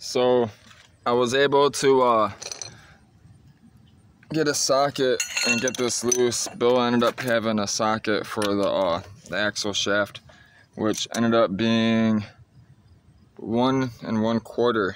So I was able to get a socket and get this loose. Bill ended up having a socket for the axle shaft, which ended up being 1 1/4,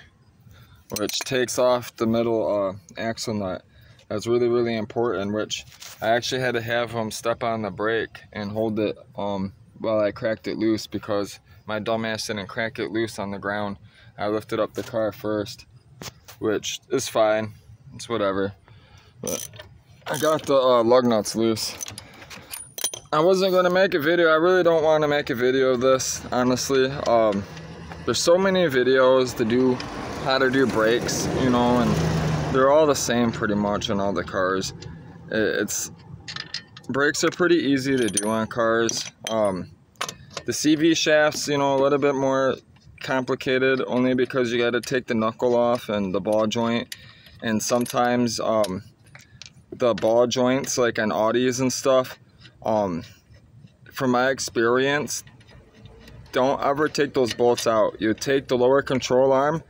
which takes off the middle axle nut. That's really important, which I actually had to have him step on the brake and hold it while I cracked it loose, because my dumbass didn't crack it loose on the ground. I lifted up the car first, which is fine, it's whatever. But I got the lug nuts loose. I wasn't going to make a video. I really don't want to make a video of this, honestly. There's so many videos to do how to do brakes, you know, and they're all the same pretty much on all the cars. Brakes are pretty easy to do on cars. The CV shafts, you know, a little bit more complicated, only because you got to take the knuckle off and the ball joint, and sometimes the ball joints, like on Audis and stuff, from my experience, don't ever take those bolts out. You take the lower control arm,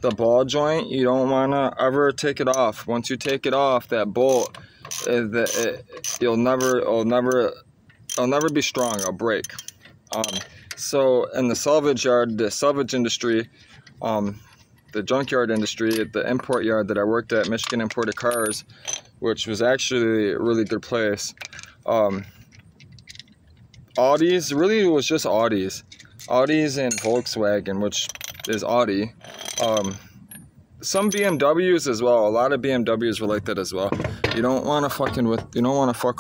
the ball joint, you don't want to ever take it off. Once you take it off, that bolt, it'll never be strong. It'll break. So in the salvage yard, the salvage industry, the junkyard industry, the import yard that I worked at, Michigan Imported Cars, which was actually a really good place. Audis, really it was just Audis and Volkswagen, which is Audi. Some BMWs as well. A lot of BMWs were like that as well. You don't want to fuck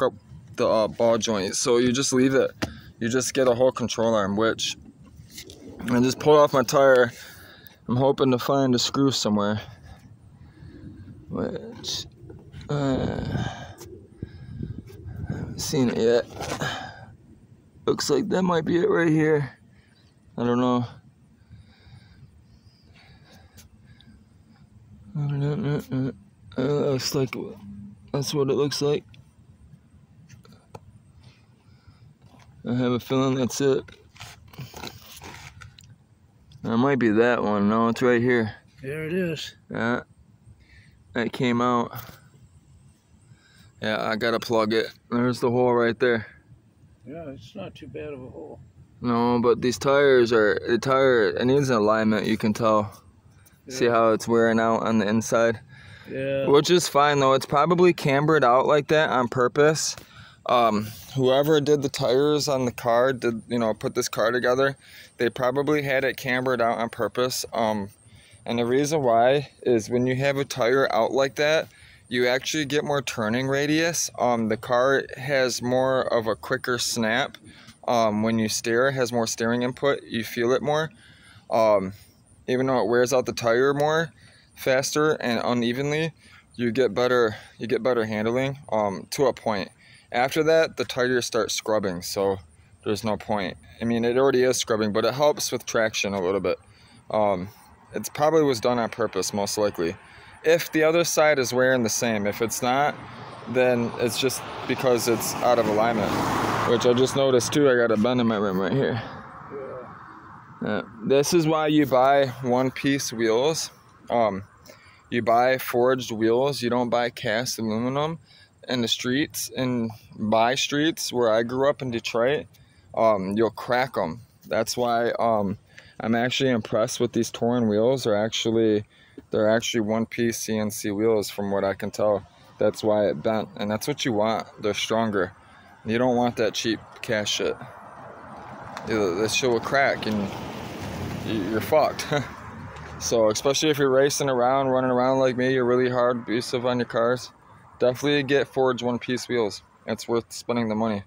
up the ball joint, so you just leave it. You just get a whole control arm, which I just pulled off my tire. I'm hoping to find a screw somewhere, which I haven't seen it yet. Looks like that might be it right here. I don't know. Looks like that's what it looks like. I have a feeling that's it. That might be that one. No, it's right here. There it is. Yeah, that came out. Yeah, I gotta plug it. There's the hole right there. Yeah, it's not too bad of a hole. No, but these tires it needs an alignment, you can tell. Yeah. See how it's wearing out on the inside? Yeah. Which is fine though. It's probably cambered out like that on purpose. Whoever did the tires on the car, put this car together, they probably had it cambered out on purpose. And the reason why is when you have a tire out like that, you actually get more turning radius. The car has more of a quicker snap. When you steer, it has more steering input. You feel it more. Even though it wears out the tire more faster and unevenly, you get better handling to a point. After that, the tire starts scrubbing, so there's no point. I mean, it already is scrubbing, but it helps with traction a little bit. It probably was done on purpose, most likely. If the other side is wearing the same, if it's not, then it's just because it's out of alignment, which I just noticed too. I got a bend in my rim right here. Yeah. This is why you buy one-piece wheels. You buy forged wheels. You don't buy cast aluminum. In the streets, in my streets where I grew up in Detroit, you'll crack them. That's why I'm actually impressed with these Touring wheels. They're actually one-piece CNC wheels from what I can tell. That's why it bent, and that's what you want. They're stronger. You don't want that cheap cash shit. This shit will crack and you're fucked. So especially if you're racing around, running around like me, you're really hard, abusive on your cars, definitely get forged one-piece wheels. It's worth spending the money.